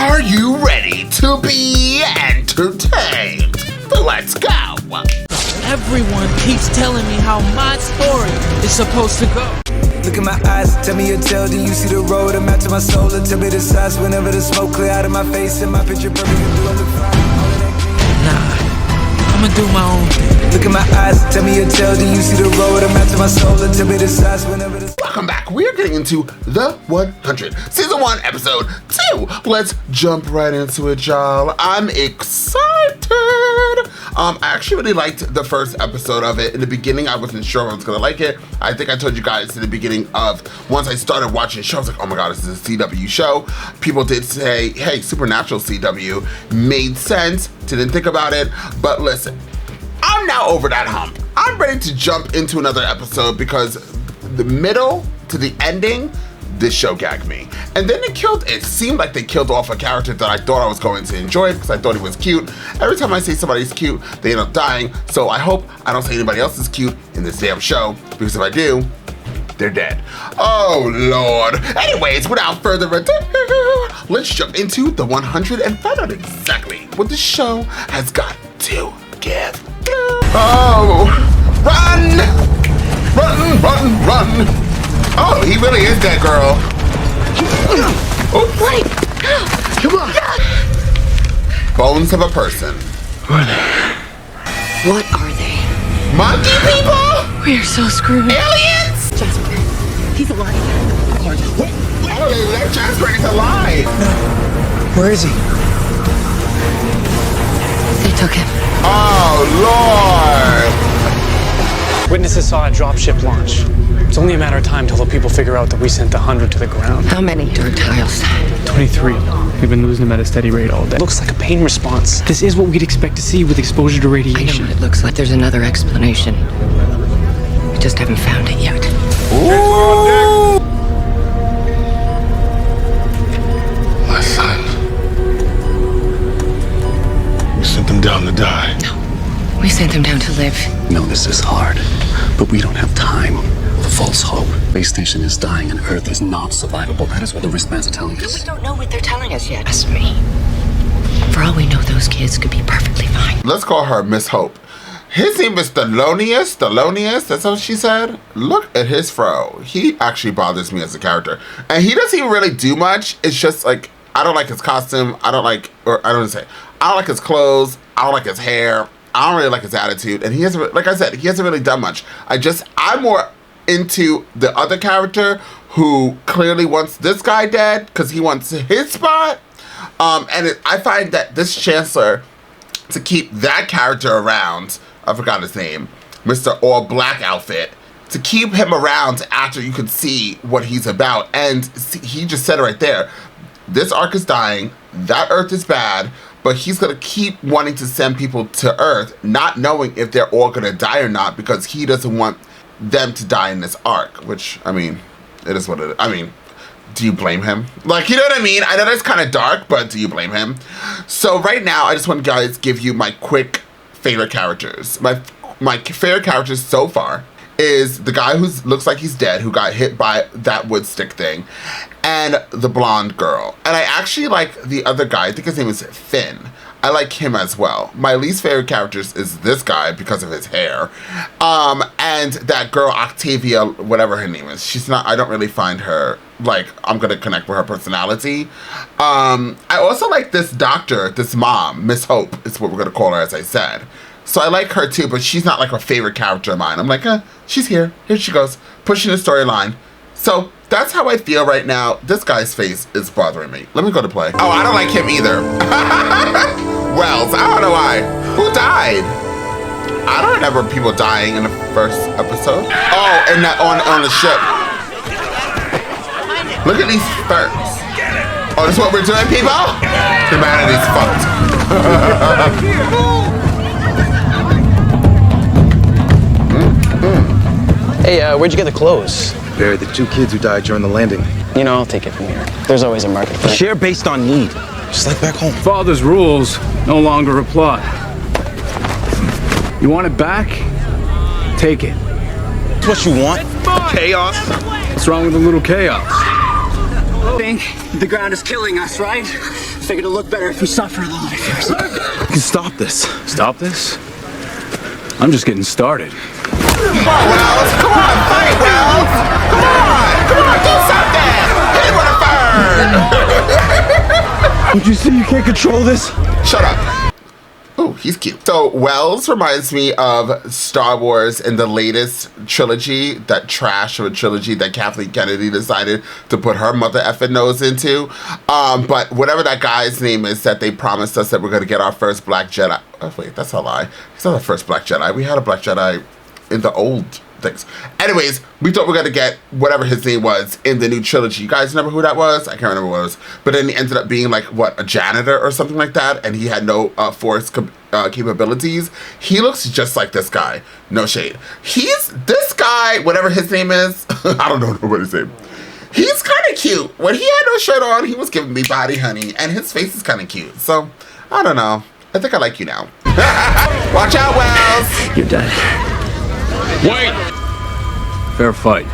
Are you ready to be entertained? Let's go. Everyone keeps telling me how my story is supposed to go. Look in my eyes, tell me your tale. Do you see the road? I'm out to my soul. And tell me the size whenever the smoke clear out of my face. And my picture perfect and do I look fine? Nah, I'ma do my own thing. Look in my eyes, tell me your tale. Do you see the road? I'm out to my soul. And tell me the size whenever the... Welcome back. We're getting into The 100, Season 1, Episode 2. Let's jump right into it, y'all. I'm excited. I actually really liked the first episode of it. In the beginning, I wasn't sure I was gonna like it. I think I told you guys in the beginning of, once I started watching the show, I was like, oh my God, this is a CW show. People did say, hey, Supernatural CW made sense. Didn't think about it, but listen, I'm now over that hump. I'm ready to jump into another episode because the middle to the ending, this show gagged me. And then it seemed like they killed off a character that I thought I was going to enjoy because I thought he was cute. Every time I say somebody's cute, they end up dying. So I hope I don't say anybody else is cute in this damn show, because if I do, they're dead. Oh, Lord. Anyways, without further ado, let's jump into The 100 and find out exactly what the show has got to give. Oh, run! Run, run, run! Oh, he really is that girl. Oh, wait! Come on! Bones of a person. What are they? Monkey people? We're so screwed. Aliens? Jasper, he's alive. Oh, that Jasper is alive. Where is he? They took him. Oh, Lord. Witnesses saw a dropship launch. It's only a matter of time till the people figure out that we sent the 100 to the ground. How many dirt tiles? 23. We've been losing them at a steady rate all day. Looks like a pain response. This is what we'd expect to see with exposure to I radiation. know what it looks like. There's another explanation. We just haven't found it yet. Ooh. My son. We sent them down to die. No. We sent them down to live. No, this is hard, but we don't have time for false hope. Base station is dying and Earth is not survivable. That is what the wristbands are telling us. We don't know what they're telling us yet. Trust me. For all we know, those kids could be perfectly fine. Let's call her Miss Hope. His name is Thelonious. Thelonious, that's what she said. Look at his fro. He actually bothers me as a character. And he doesn't even really do much. It's just like, I don't like his costume. I don't like his clothes. I don't like his hair. I don't really like his attitude, and he hasn't, like I said, he hasn't really done much. I'm more into the other character who clearly wants this guy dead because he wants his spot. I find that this Chancellor, to keep that character around, I forgot his name, Mr. All Black outfit, to keep him around after you could see what he's about. And he just said it right there. This arc is dying. That Earth is bad. But he's going to keep wanting to send people to Earth, not knowing if they're all going to die or not, because he doesn't want them to die in this arc, which, I mean, it is what it is. I mean, do you blame him? Like, you know what I mean? I know that's kind of dark, but do you blame him? So right now, I just want to guys give you my quick favorite characters. My favorite characters so far is the guy who looks like he's dead, who got hit by that wood stick thing, and the blonde girl. And I actually like the other guy. I think his name is Finn. I like him as well. My least favorite characters is this guy because of his hair. And that girl, Octavia, whatever her name is. She's not, I don't really find her, like, I'm gonna connect with her personality. I also like this doctor, this mom, Miss Hope is what we're gonna call her, as I said. So I like her too, but she's not like a favorite character of mine. I'm like, she's here. Here she goes, pushing the storyline. So that's how I feel right now. This guy's face is bothering me. Let me go to play. Oh, I don't like him either. Wells, I don't know why. Who died? I don't remember people dying in the first episode. Oh, and on the ship. Look at these furs. Oh, this is what we're doing, people? Humanity's fucked. Hey, where'd you get the clothes? Buried the 2 kids who died during the landing. You know, I'll take it from here. There's always a market for it. Share based on need, just like back home. Father's rules no longer apply. You want it back? Take it. It's what you want? Chaos? What's wrong with a little chaos? Think the ground is killing us, right? Figured it'll look better if we suffer a little bit first. We can stop this. Stop this? I'm just getting started. Come on, Wells! Come on, fight, Wells! Come on, do something! Hit him with a bird! Don't you see you can't control this? Shut up. Oh, he's cute. So Wells reminds me of Star Wars in the latest trilogy, that trash of a trilogy that Kathleen Kennedy decided to put her mother effing nose into. But whatever that guy's name is that they promised us that we're going to get our first Black Jedi. Oh, wait, that's a lie. He's not the first Black Jedi. We had a Black Jedi in the old things. Anyways, we thought we were going to get whatever his name was in the new trilogy. You guys remember who that was? I can't remember what it was. But then he ended up being like, what, a janitor or something like that? And he had no force capabilities. He looks just like this guy. No shade. This guy, whatever his name is, I don't know what his name. He's kind of cute. When he had no shirt on, he was giving me body honey. And his face is kind of cute. So, I don't know. I think I like you now. Watch out, Wells! You're dead. Wait! Fair fight.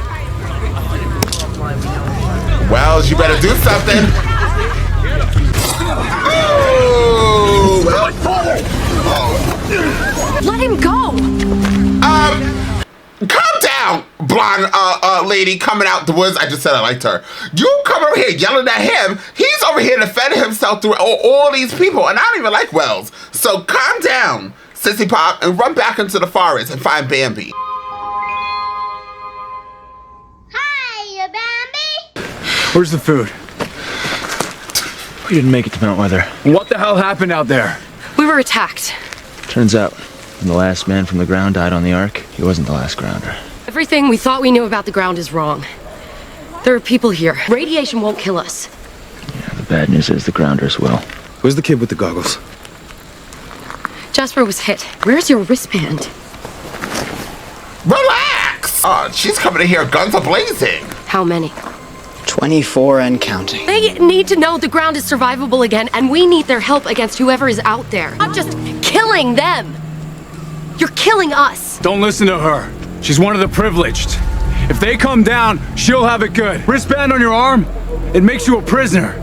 Wells, you better do something. Let him go! Calm down, blonde lady coming out the woods. I just said I liked her. You come over here yelling at him. He's over here defending himself through all these people, and I don't even like Wells. So calm down, Sissy Pop, and run back into the forest and find Bambi. Where's the food? We didn't make it to Mount Weather. What the hell happened out there? We were attacked. Turns out, when the last man from the ground died on the Ark, he wasn't the last grounder. Everything we thought we knew about the ground is wrong. There are people here. Radiation won't kill us. Yeah, the bad news is the grounders will. Who's the kid with the goggles? Jasper was hit. Where's your wristband? Relax! She's coming in here guns a-blazing. How many? 24 and counting. They need to know the ground is survivable again, and we need their help against whoever is out there. Not just killing them. You're killing us. Don't listen to her. She's one of the privileged. If they come down, she'll have it good. Wristband on your arm, it makes you a prisoner.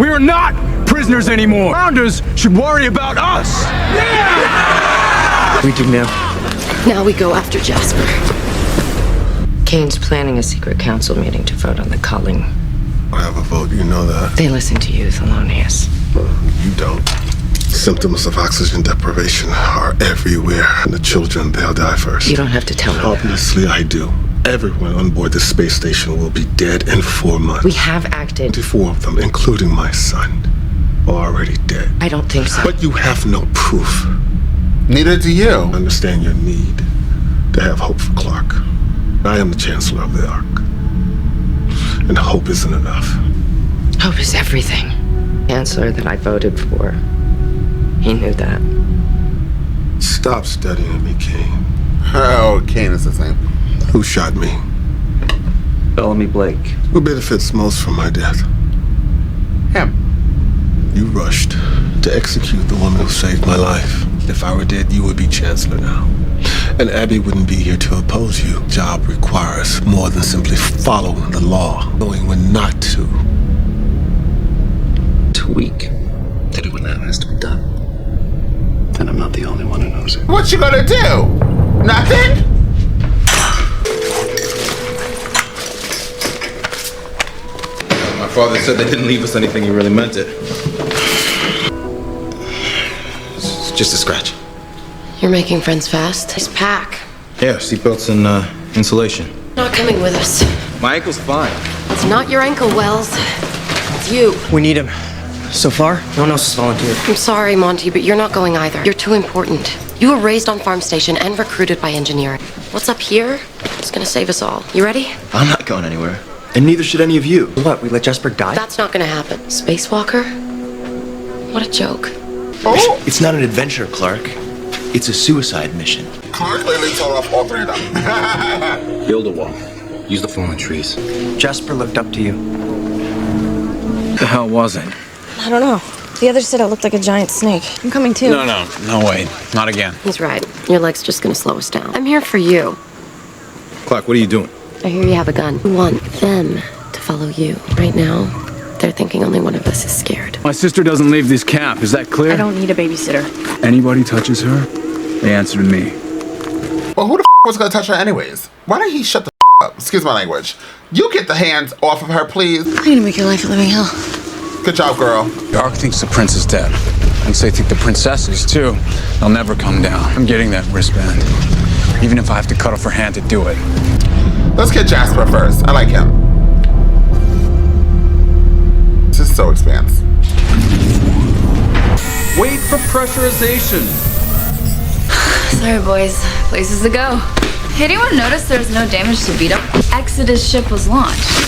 We are not prisoners anymore. Grounders should worry about us. Yeah! We do now. Now we go after Jasper. Kane's planning a secret council meeting to vote on the culling. I have a vote, you know that. They listen to you, Thelonious. You don't. Symptoms of oxygen deprivation are everywhere, and the children, they'll die first. You don't have to tell me. Obviously, I do. Everyone on board the space station will be dead in 4 months. We have acted. 24 of them, including my son, are already dead. I don't think so. But you have no proof. Neither do you. I understand your need to have hope for Clark. I am the Chancellor of the Ark. And hope isn't enough. Hope is everything. Chancellor that I voted for. He knew that. Stop studying me, Kane. Oh, Kane is his name. Who shot me? Bellamy Blake. Who benefits most from my death? Him. You rushed to execute the woman who saved my life. If I were dead, you would be Chancellor now. And Abby wouldn't be here to oppose you. Job requires more than simply following the law, knowing when not to. Too weak to do what now has to be done. And I'm not the only one who knows it. What you gonna do? Nothing? My father said they didn't leave us anything, he really meant it. It's just a scratch. You're making friends fast. Nice pack. Yeah, seatbelts and insulation. Not coming with us. My ankle's fine. It's not your ankle, Wells. It's you. We need him. So far, no one else has volunteered. I'm sorry, Monty, but you're not going either. You're too important. You were raised on Farm Station and recruited by engineering. What's up here? It's gonna save us all. You ready? I'm not going anywhere. And neither should any of you. What, we let Jasper die? That's not gonna happen. Spacewalker? What a joke. Oh! It's not an adventure, Clark. It's a suicide mission. Clark literally told off all three of them. Build a wall. Use the fallen trees. Jasper looked up to you. The hell was it? I don't know. The others said it looked like a giant snake. I'm coming too. No way. Not again. He's right. Your leg's just gonna slow us down. I'm here for you. Clark, what are you doing? I hear you have a gun. We want them to follow you. Right now, They're thinking only one of us is scared. My sister doesn't leave this camp, is that clear? I don't need a babysitter. Anybody touches her, they answer to me. Well, who the was gonna touch her anyways? Why don't he shut the up? Excuse my language. You get the hands off of her, please. I'm gonna make your life a living hell. Good job, girl. The Ark thinks the prince is dead. And so they think the princess is too. They'll never come down. I'm getting that wristband. Even if I have to cut off her hand to do it. Let's get Jasper first. I like him. This is so expansive. Wait for pressurization. Sorry, boys. Places to go. Anyone notice there's no damage to Vito? Exodus ship was launched.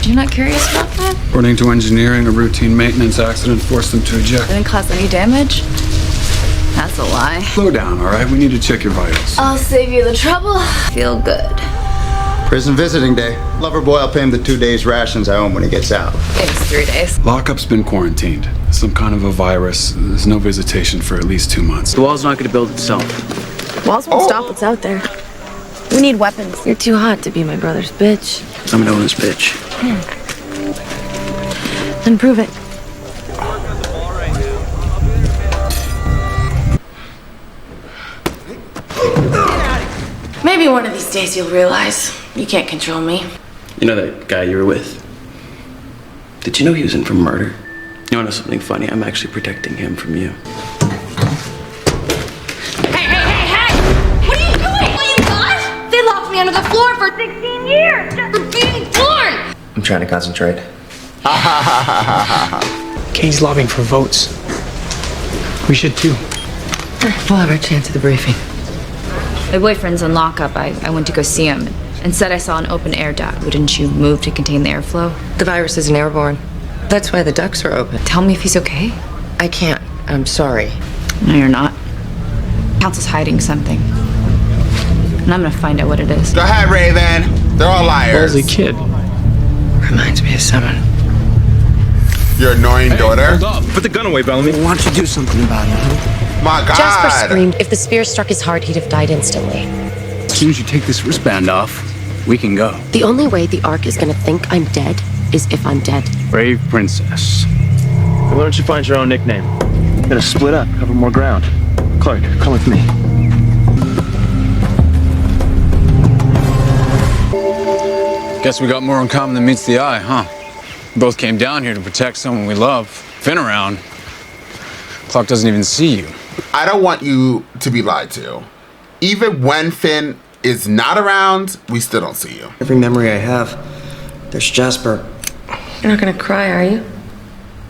You're not curious about that? According to engineering, a routine maintenance accident forced them to eject. Didn't cause any damage? That's a lie. Slow down, all right? We need to check your vitals. I'll save you the trouble. Feel good. Prison visiting day. Lover boy, I'll pay him the 2 days rations I owe him when he gets out. It's 3 days. Lockup's been quarantined. Some kind of a virus. There's no visitation for at least 2 months. The wall's not gonna build itself. Walls won't stop what's out there. We need weapons. You're too hot to be my brother's bitch. I'm an owner's bitch. Then prove it. Maybe one of these days you'll realize you can't control me. You know that guy you were with? Did you know he was in for murder? You wanna know something funny? I'm actually protecting him from you. Hey! What are you doing? What you got? They locked me under the floor for 16 years just for being born! I'm trying to concentrate. Katie's lobbying for votes. We should too. We'll have our chance at the briefing. My boyfriend's in lockup. I went to go see him and said I saw an open air duct. Wouldn't you move to contain the airflow? The virus isn't airborne. That's why the ducts are open. Tell me if he's okay. I can't. I'm sorry. No, you're not. Council's hiding something. And I'm gonna find out what it is. Go ahead, Raven. They're all liars. Ballsy kid. Reminds me of someone. Your annoying daughter. Hold up. Put the gun away, Bellamy. Why don't you do something about it, huh? My God. Jasper screamed. If the spear struck his heart, he'd have died instantly. As soon as you take this wristband off, we can go. The only way the Ark is gonna think I'm dead is if I'm dead. Brave princess. Why don't you find your own nickname? We're gonna split up, cover more ground. Clark, come with me. Guess we got more in common than meets the eye, huh? We both came down here to protect someone we love. Finn around. Clark doesn't even see you. I don't want you to be lied to. Even when Finn is not around, we still don't see you. Every memory I have, there's Jasper. You're not gonna cry, are you?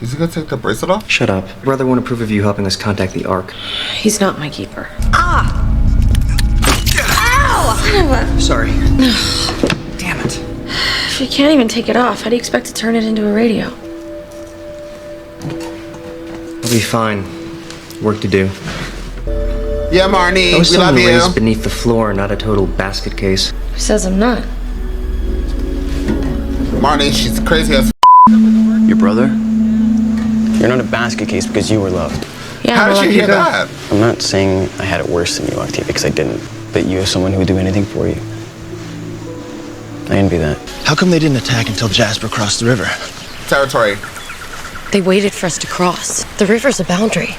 Is he gonna take the bracelet off? Shut up. Brother won't approve of you helping us contact the Ark. He's not my keeper. Ah! Ow! Sorry. Damn it. If you can't even take it off, how do you expect to turn it into a radio? I'll be fine. Work to do. Yeah, Marnie, I was we love someone you. raised beneath the floor, not a total basket case. Who says I'm not? Marnie, she's crazy as Your brother? You're not a basket case because you were loved. Yeah, How well, did you lucky hear girl. that? I'm not saying I had it worse than you, Octavia, because I didn't. But you have someone who would do anything for you. I envy that. How come they didn't attack until Jasper crossed the river? Territory. They waited for us to cross. The river's a boundary.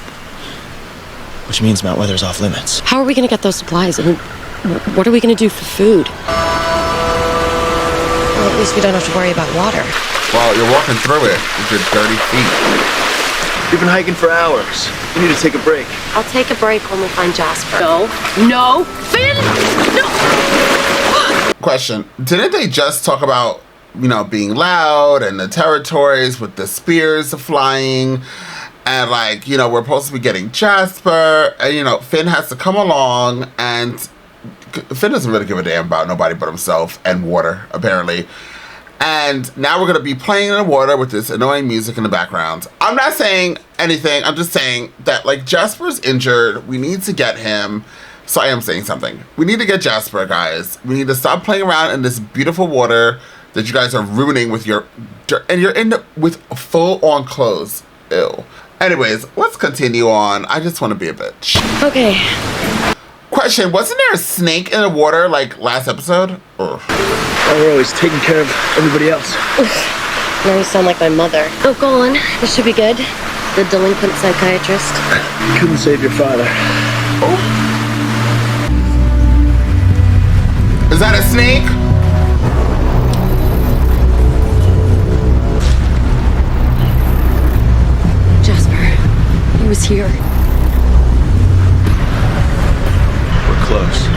Which means Mount Weather's off limits. How are we gonna get those supplies? I mean, what are we gonna do for food? Well, at least we don't have to worry about water. Well, you're walking through it with your dirty feet. We've been hiking for hours. We need to take a break. I'll take a break when we find Jasper. No, Finn! No! Question. Didn't they just talk about, being loud and the territories with the spears flying? And, we're supposed to be getting Jasper. And, Finn has to come along. And Finn doesn't really give a damn about nobody but himself and water, apparently. And now we're going to be playing in the water with this annoying music in the background. I'm not saying anything. I'm just saying that, Jasper's injured. We need to get him. So I am saying something. We need to get Jasper, guys. We need to stop playing around in this beautiful water that you guys are ruining with your dirt. And you're with full-on clothes. Ew. Anyways, let's continue on. I just want to be a bitch. Okay. Question, wasn't there a snake in the water last episode? Ugh. Oh, we're always taking care of everybody else. Now you sound like my mother. Oh, go on. This should be good. The delinquent psychiatrist. Couldn't save your father. Is that a snake? Jasper, he was here. We're close.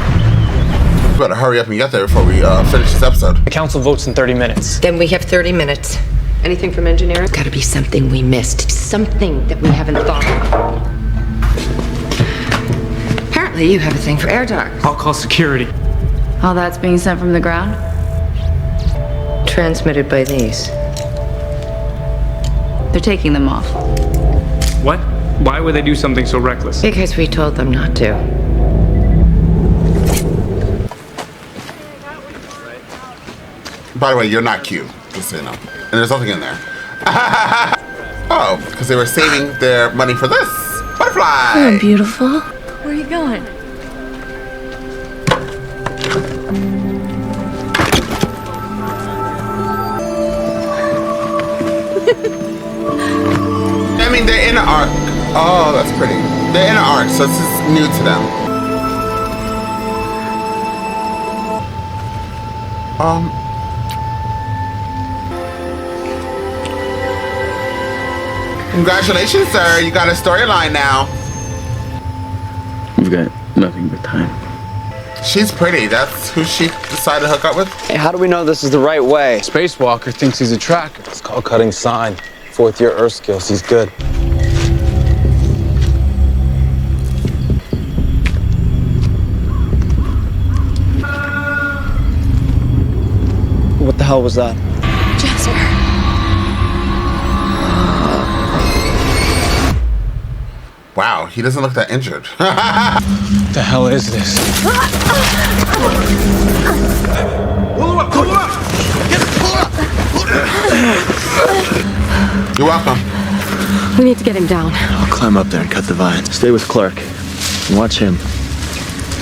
We better hurry up and get there before we finish this episode. The council votes in 30 minutes. Then we have 30 minutes. Anything from engineering? Gotta be something we missed. Something that we haven't thought of. Apparently you have a thing for air dogs. I'll call security. All that's being sent from the ground? Transmitted by these. They're taking them off. What? Why would they do something so reckless? Because we told them not to. By the way, you're not cute, just so you know. And there's nothing in there. Oh, because they were saving their money for this. Butterfly! Oh, beautiful. Where are you going? I mean, they're in an arc. Oh, that's pretty. They're in an arc, so this is new to them. Congratulations, sir. You got a storyline now. We've got nothing but time. She's pretty. That's who she decided to hook up with? Hey, how do we know this is the right way? Spacewalker thinks he's a tracker. It's called cutting sign. 4th year Earth skills. He's good. What the hell was that? Jasper. Wow, he doesn't look that injured. What the hell is this? You're welcome. We need to get him down. I'll climb up there and cut the vine. Stay with Clark. And watch him.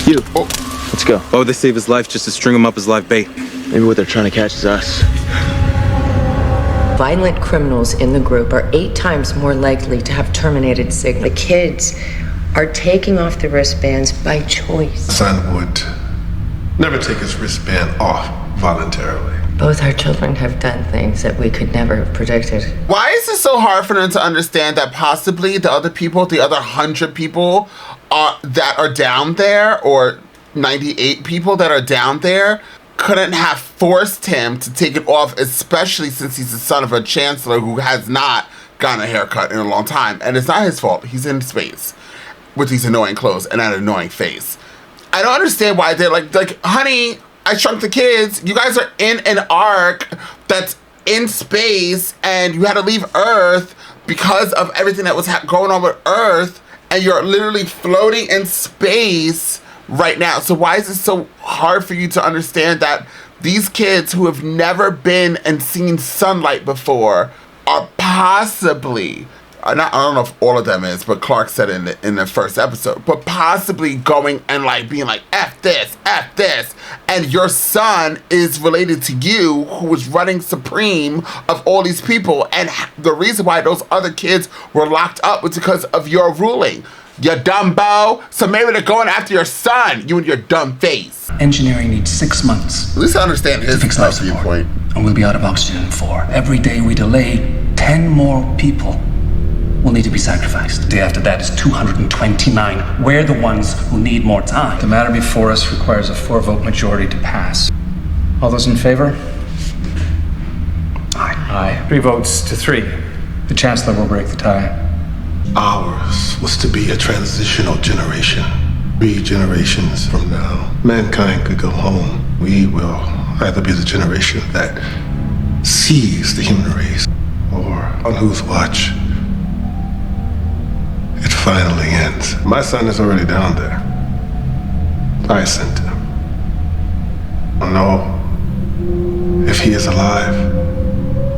You. Oh. Let's go. Why would they save his life just to string him up as live bait? Maybe what they're trying to catch is us. Violent criminals in the group are 8 times more likely to have terminated signal. The kids are taking off the wristbands by choice. Son would never take his wristband off voluntarily. Both our children have done things that we could never have predicted. Why is it so hard for them to understand that possibly the other people, the other 100 people that are down there, or 98 people that are down there, couldn't have forced him to take it off, especially since he's the son of a chancellor who has not gotten a haircut in a long time. And it's not his fault. He's in space with these annoying clothes and that annoying face. I don't understand why they're like, honey, I Shrunk the Kids, you guys are in an arc that's in space and you had to leave Earth because of everything that was going on with Earth, and you're literally floating in space right now. So why is it so hard for you to understand that these kids who have never been and seen sunlight before are possibly, I don't know if all of them is, but Clark said in the first episode, but possibly going and like being like, F this, and your son is related to you, who was running supreme of all these people, and the reason why those other kids were locked up was because of your ruling. You dumbo. So maybe they're going after your son, you and your dumb face. Engineering needs 6 months. At least I understand his viewpoint. And we'll be out of oxygen in 4. Every day we delay, 10 more people will need to be sacrificed. The day after that is 229. We're the ones who need more time. The matter before us requires a 4-vote majority to pass. All those in favor? Aye. 3 votes to 3. The Chancellor will break the tie. Ours was to be a transitional generation. 3 generations from now, mankind could go home. We will either be the generation that sees the human race, or on whose watch it finally ends. My son is already down there. I sent him. I don't know if he is alive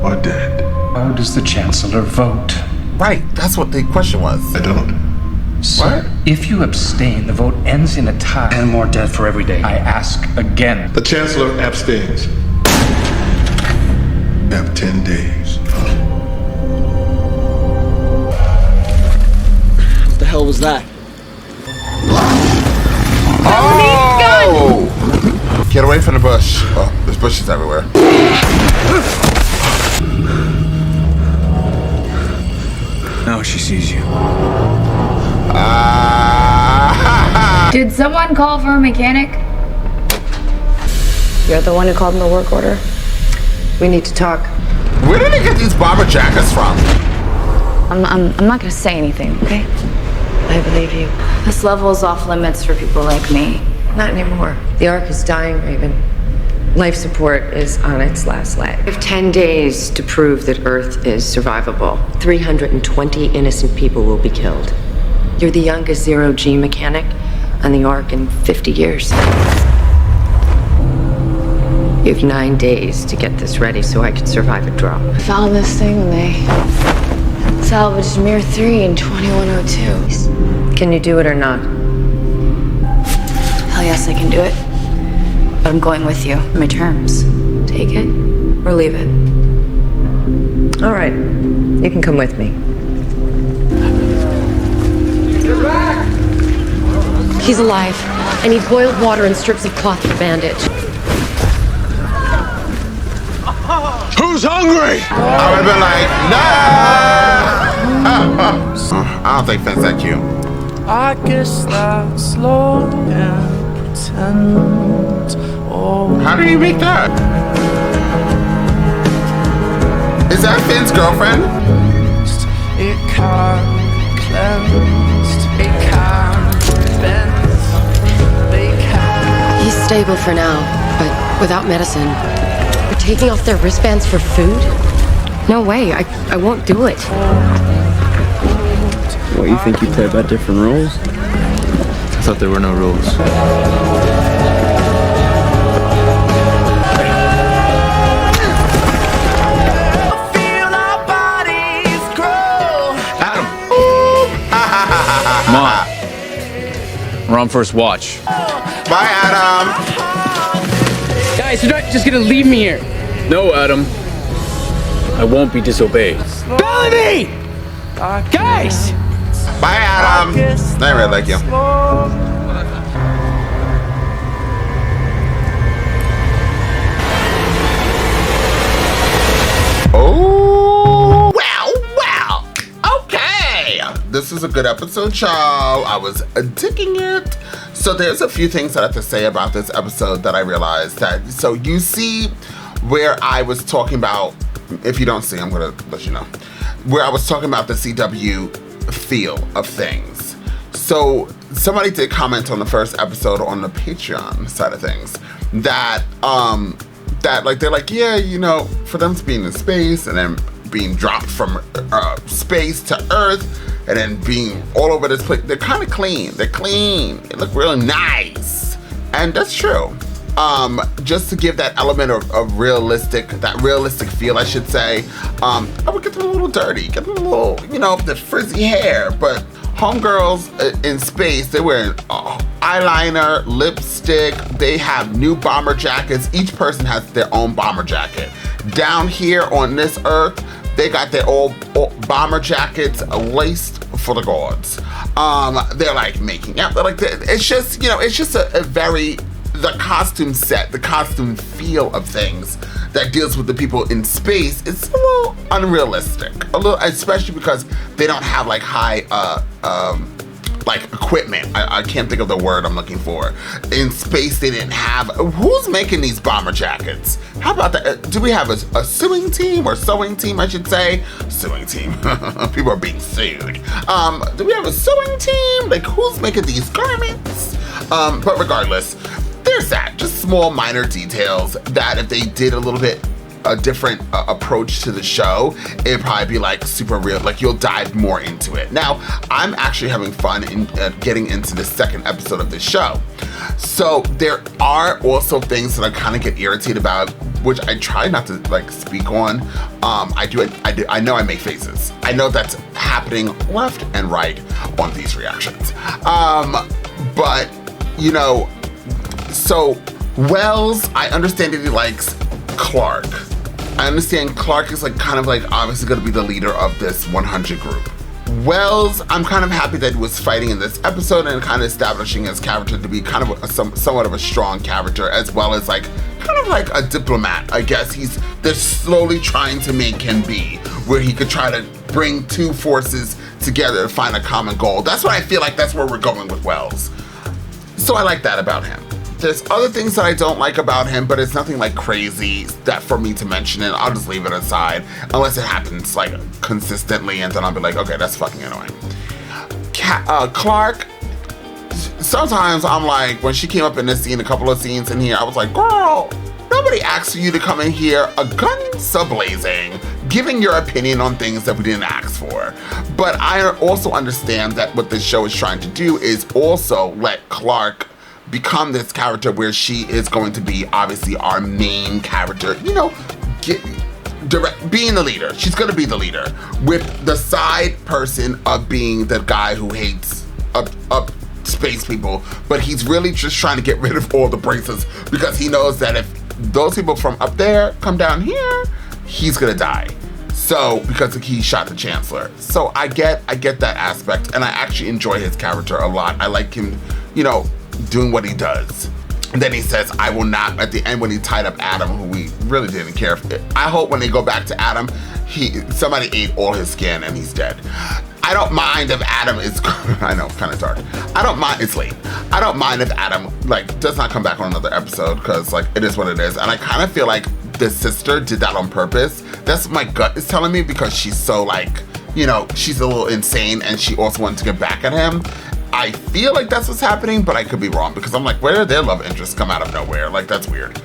or dead. How does the Chancellor vote? Right, that's what the question was. I don't. Sir, if you abstain, the vote ends in a tie. 10 more dead for every day. I ask again. The Chancellor abstains. You have 10 days was that? Oh! Get away from the bush. Oh, there's bushes everywhere. Now she sees you. Did someone call for a mechanic? You're the one who called in the work order. We need to talk. Where did they get these bomber jackets from? I'm not gonna say anything, okay? I believe you. This level is off limits for people like me. Not anymore. The Ark is dying, Raven. Life support is on its last leg. We have 10 days to prove that Earth is survivable. 320 innocent people will be killed. You're the youngest zero-G mechanic on the Ark in 50 years. You have 9 days to get this ready so I can survive a drop. I found this thing when they salvaged Mir 3 in 2102. Can you do it or not? Hell yes, I can do it. But I'm going with you. My terms. Take it or leave it. All right. You can come with me. He's alive. I need boiled water and strips of cloth for bandage. Who's hungry? I would have been like, no! I don't think Finn's that cute. I guess that's love and pretend. Oh, how do you make that? Is that Finn's girlfriend? It can't be cleansed. It can't be bent. They can't. He's stable for now, but without medicine. They're taking off their wristbands for food? No way, I won't do it. What, you think you play by different rules? I thought there were no rules. Come on. We're on first watch. Bye, Adam. Guys, you're not just gonna leave me here. No, Adam. I won't be disobeyed. Bellamy! Guys! Bye, Adam. I really like you. Oh, well. Okay. This is a good episode, y'all. I was digging it. So there's a few things that I have to say about this episode that I realized that. So you see where I was talking about, if you don't see, I'm going to let you know, where I was talking about the CW feel of things. So somebody did comment on the first episode on the Patreon side of things that like they're like, yeah, you know, for them to be in space and then being dropped from space to Earth and then being all over this place, they're kind of clean. They're clean. They look really nice, and that's true. Just to give that element of realistic feel, I should say. I would get them a little dirty, get them a little, you know, the frizzy hair, but homegirls in space, they wear eyeliner, lipstick, they have new bomber jackets. Each person has their own bomber jacket. Down here on this Earth, they got their old bomber jackets laced for the gods. They're like making out. They're like, it's just, you know, it's just a very, the costume set, the costume feel of things that deals with the people in space, it's a little unrealistic. A little, especially because they don't have like high, like equipment. I can't think of the word I'm looking for. In space, they didn't have. Who's making these bomber jackets? How about that? Do we have a sewing team or sewing team? I should say sewing team. People are being sued. Do we have a sewing team? Like, who's making these garments? But regardless, there's that. Just small, minor details that if they did a little bit a different approach to the show, it'd probably be like super real, like you'll dive more into it. Now, I'm actually having fun in getting into the second episode of this show. So there are also things that I kind of get irritated about, which I try not to like speak on. I know I make faces. I know that's happening left and right on these reactions. But, you know, so Wells, I understand that he likes Clark. I understand Clark is like kind of like obviously going to be the leader of this 100 group. Wells, I'm kind of happy that he was fighting in this episode and kind of establishing his character to be kind of somewhat of a strong character, as well as like kind of like a diplomat, I guess. They're slowly trying to make him be, where he could try to bring two forces together to find a common goal. That's what I feel like that's where we're going with Wells. So I like that about him. There's other things that I don't like about him, but it's nothing like crazy that for me to mention it. I'll just leave it aside unless it happens like consistently, and then I'll be like, okay, that's fucking annoying. Clark, sometimes I'm like, when she came up in this scene, a couple of scenes in here, I was like, girl, nobody asked you to come in here a guns a-blazing, giving your opinion on things that we didn't ask for. But I also understand that what this show is trying to do is also let Clark become this character where she is going to be obviously our main character, you know, being the leader. She's going to be the leader with the side person of being the guy who hates up space people, but he's really just trying to get rid of all the braces because he knows that if those people from up there come down here, he's going to die. So, because he shot the Chancellor. So I get that aspect, and I actually enjoy his character a lot. I like him, you know, doing what he does. And then he says, I will not, at the end when he tied up Adam, who we really didn't care. I hope when they go back to Adam, somebody ate all his skin and he's dead. I don't mind if Adam is, I know, kind of dark. I don't mind, it's late. I don't mind if Adam, like, does not come back on another episode, because, like, it is what it is. And I kind of feel like the sister did that on purpose. That's what my gut is telling me, because she's so, like, you know, she's a little insane, and she also wanted to get back at him. I feel like that's what's happening, but I could be wrong, because I'm like, where did their love interests come out of nowhere? Like, that's weird.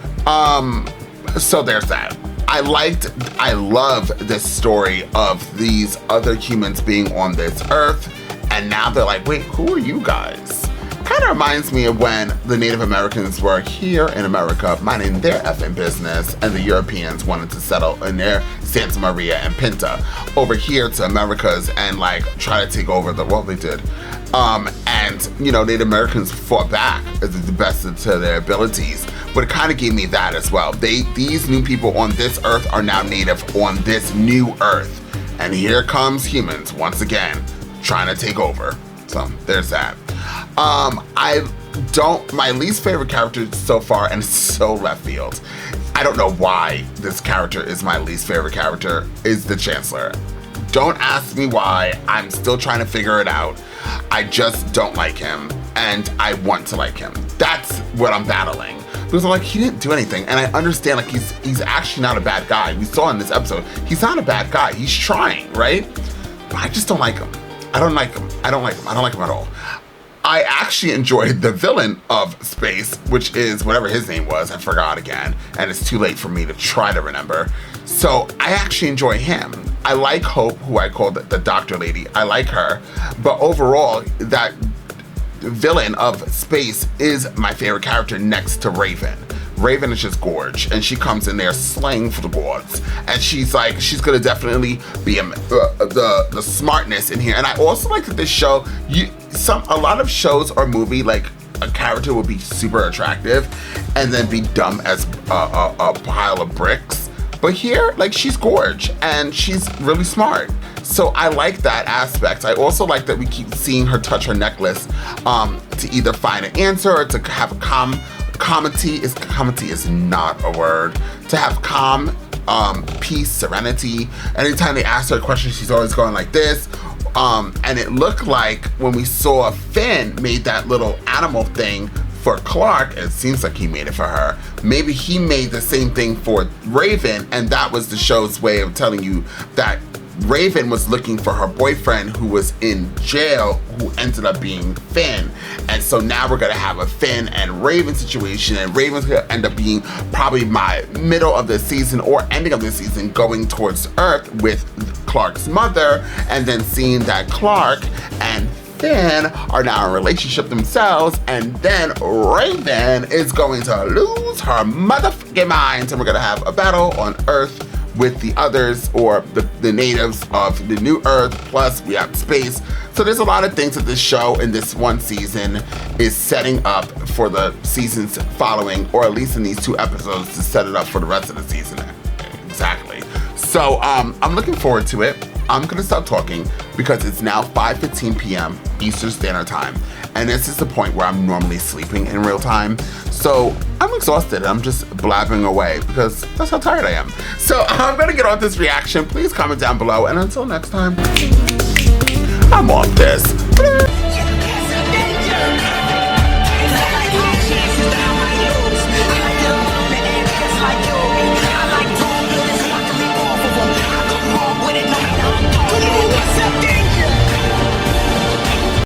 So there's that. I love this story of these other humans being on this Earth, and now they're like, wait, who are you guys? Kind of reminds me of when the Native Americans were here in America minding their effing business, and the Europeans wanted to settle in their Santa Maria and Pinta over here to Americas and like try to take over the world. They did. And, you know, Native Americans fought back as the best of their abilities, but it kind of gave me that as well. These new people on this Earth are now native on this new Earth. And here comes humans once again trying to take over. So there's that. My least favorite character so far, and it's so left field, I don't know why this character is my least favorite character, is the Chancellor. Don't ask me why. I'm still trying to figure it out. I just don't like him, and I want to like him. That's what I'm battling. Because I'm like, he didn't do anything, and I understand, like, he's actually not a bad guy. We saw in this episode, he's not a bad guy. He's trying, right? But I just don't like him. I don't like him. I don't like him at all. I actually enjoyed the villain of Space, which is whatever his name was. I forgot again, and it's too late for me to try to remember. So I actually enjoy him. I like Hope, who I called the doctor lady. I like her. But overall, that villain of Space is my favorite character next to Raven. Raven is just gorge, and she comes in there slaying for the gods, and she's gonna definitely be the smartness in here. And I also like that this show, a lot of shows or movie, like a character will be super attractive and then be dumb as a pile of bricks. But here, like, she's gorge and she's really smart. So I like that aspect. I also like that we keep seeing her touch her necklace to either find an answer or to have comity is not a word. To have calm, peace, serenity. Anytime they ask her a question, she's always going like this. And it looked like when we saw Finn made that little animal thing for Clark, it seems like he made it for her. Maybe he made the same thing for Raven, and that was the show's way of telling you that Raven was looking for her boyfriend who was in jail, who ended up being Finn. And so now we're gonna have a Finn and Raven situation, and Raven's gonna end up being probably my middle of the season or ending of the season going towards Earth with Clark's mother, and then seeing that Clark and Finn are now in a relationship themselves, and then Raven is going to lose her motherfucking mind, and we're gonna have a battle on Earth with the others, or the natives of the new Earth, plus we have space. So there's a lot of things that this show in this one season is setting up for the seasons following, or at least in these 2 episodes to set it up for the rest of the season. Exactly. So I'm looking forward to it. I'm gonna stop talking because it's now 5:15 p.m. Eastern Standard Time, and this is the point where I'm normally sleeping in real time. So I'm exhausted. I'm just blabbing away because that's how tired I am. So I'm gonna get on this reaction. Please comment down below, and until next time, I'm on this.